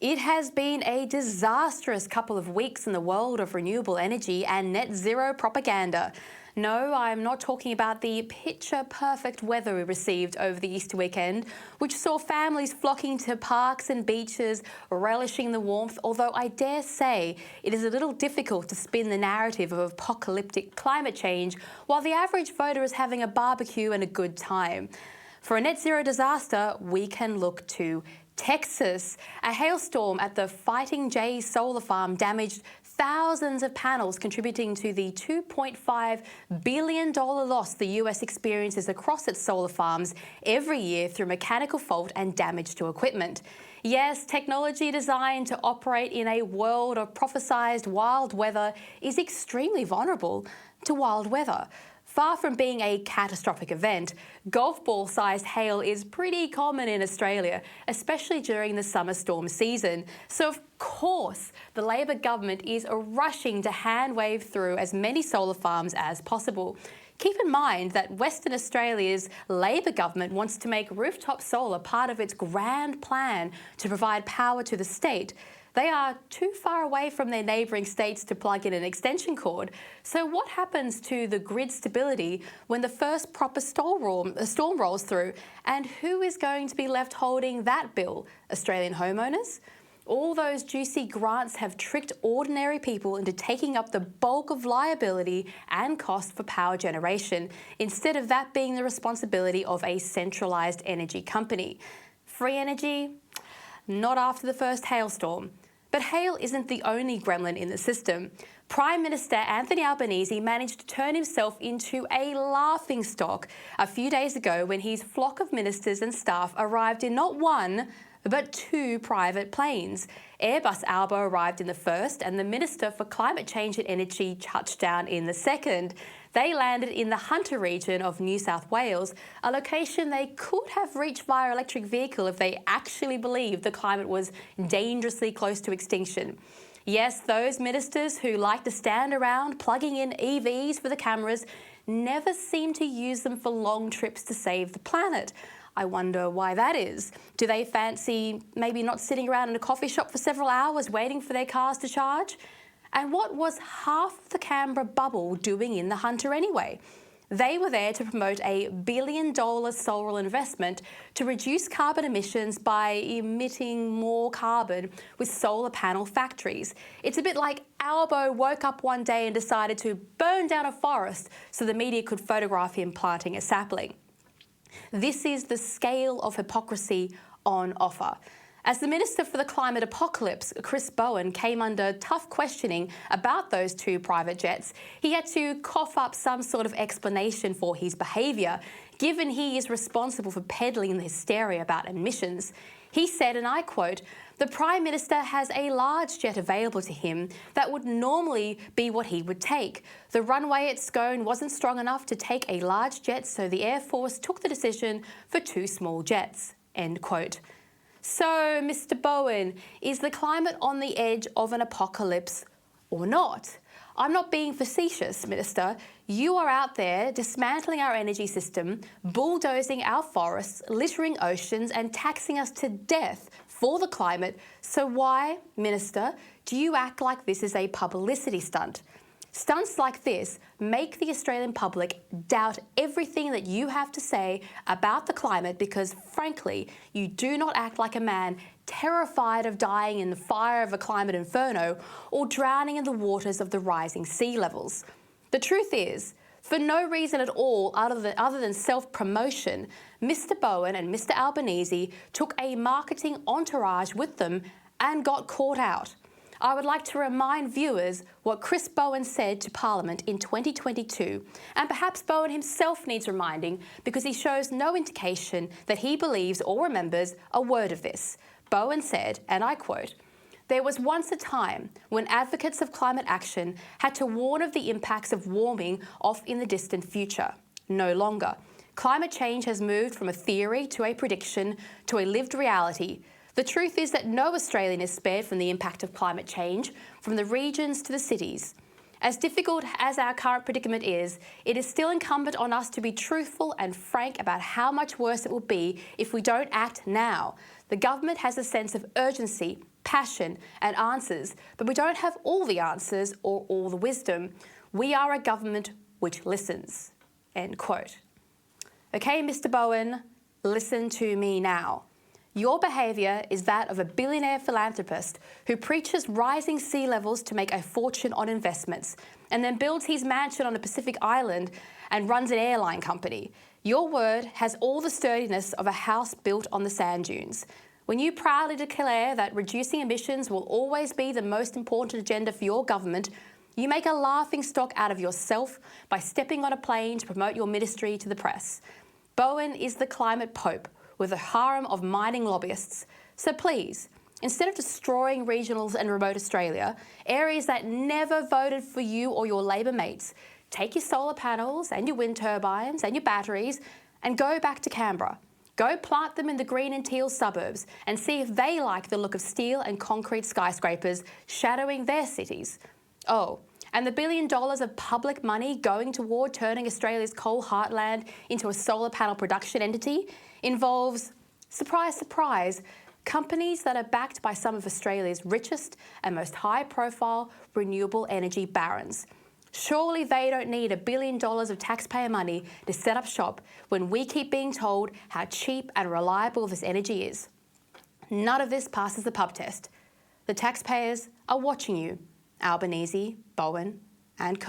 It has been a disastrous couple of weeks in the world of renewable energy and net zero propaganda. No, I'm not talking about the picture-perfect weather we received over the Easter weekend, which saw families flocking to parks and beaches, relishing the warmth, although I dare say it is a little difficult to spin the narrative of apocalyptic climate change while the average voter is having a barbecue and a good time. For a net zero disaster, we can look to Texas. A hailstorm at the Fighting Jays solar farm damaged thousands of panels, contributing to the $2.5 billion loss the US experiences across its solar farms every year through mechanical fault and damage to equipment. Yes, technology designed to operate in a world of prophesized wild weather is extremely vulnerable to wild weather. Far from being a catastrophic event, golf ball-sized hail is pretty common in Australia, especially during the summer storm season. So of course, the Labor government is rushing to hand-wave through as many solar farms as possible. Keep in mind that Western Australia's Labor government wants to make rooftop solar part of its grand plan to provide power to the state. They are too far away from their neighbouring states to plug in an extension cord. So what happens to the grid stability when the first proper storm rolls through? And who is going to be left holding that bill? Australian homeowners? All those juicy grants have tricked ordinary people into taking up the bulk of liability and cost for power generation, instead of that being the responsibility of a centralised energy company. Free energy? Not after the first hailstorm. But hail isn't the only gremlin in the system. Prime Minister Anthony Albanese managed to turn himself into a laughingstock a few days ago when his flock of ministers and staff arrived in not one, but two private planes. Airbus Alba arrived in the first, and the Minister for Climate Change and Energy touched down in the second. They landed in the Hunter region of New South Wales, a location they could have reached via electric vehicle if they actually believed the climate was dangerously close to extinction. Yes, those ministers who like to stand around plugging in EVs for the cameras never seem to use them for long trips to save the planet. I wonder why that is. Do they fancy maybe not sitting around in a coffee shop for several hours waiting for their cars to charge? And what was half the Canberra bubble doing in the Hunter anyway? They were there to promote a $1 billion solar investment to reduce carbon emissions by emitting more carbon with solar panel factories. It's a bit like Albo woke up one day and decided to burn down a forest so the media could photograph him planting a sapling. This is the scale of hypocrisy on offer. As the Minister for the Climate Apocalypse, Chris Bowen, came under tough questioning about those two private jets, he had to cough up some sort of explanation for his behaviour, given he is responsible for peddling the hysteria about emissions. He said, and I quote, "The Prime Minister has a large jet available to him that would normally be what he would take. The runway at Scone wasn't strong enough to take a large jet, so the Air Force took the decision for two small jets." End quote. So, Mr. Bowen, is the climate on the edge of an apocalypse or not? I'm not being facetious, Minister. You are out there dismantling our energy system, bulldozing our forests, littering oceans and taxing us to death for the climate. So why, Minister, do you act like this is a publicity stunt? Stunts like this make the Australian public doubt everything that you have to say about the climate because, frankly, you do not act like a man terrified of dying in the fire of a climate inferno or drowning in the waters of the rising sea levels. The truth is, for no reason at all other than self-promotion, Mr. Bowen and Mr. Albanese took a marketing entourage with them and got caught out. I would like to remind viewers what Chris Bowen said to Parliament in 2022, and perhaps Bowen himself needs reminding because he shows no indication that he believes or remembers a word of this. Bowen said, and I quote, "There was once a time when advocates of climate action had to warn of the impacts of warming off in the distant future. No longer. Climate change has moved from a theory to a prediction to a lived reality. The truth is that no Australian is spared from the impact of climate change, from the regions to the cities. As difficult as our current predicament is, it is still incumbent on us to be truthful and frank about how much worse it will be if we don't act now. The government has a sense of urgency passion and answers, but we don't have all the answers or all the wisdom. We are a government which listens." End quote. Okay, Mr. Bowen, listen to me now. Your behaviour is that of a billionaire philanthropist who preaches rising sea levels to make a fortune on investments and then builds his mansion on a Pacific island and runs an airline company. Your word has all the sturdiness of a house built on the sand dunes. When you proudly declare that reducing emissions will always be the most important agenda for your government, you make a laughing stock out of yourself by stepping on a plane to promote your ministry to the press. Bowen is the climate pope with a harem of mining lobbyists. So please, instead of destroying regionals and remote Australia, areas that never voted for you or your Labor mates, take your solar panels and your wind turbines and your batteries and go back to Canberra. Go plant them in the green and teal suburbs and see if they like the look of steel and concrete skyscrapers shadowing their cities. Oh, and the $1 billion of public money going toward turning Australia's coal heartland into a solar panel production entity involves, surprise, surprise, companies that are backed by some of Australia's richest and most high-profile renewable energy barons. Surely they don't need $1 billion of taxpayer money to set up shop when we keep being told how cheap and reliable this energy is. None of this passes the pub test. The taxpayers are watching you, Albanese, Bowen and Co.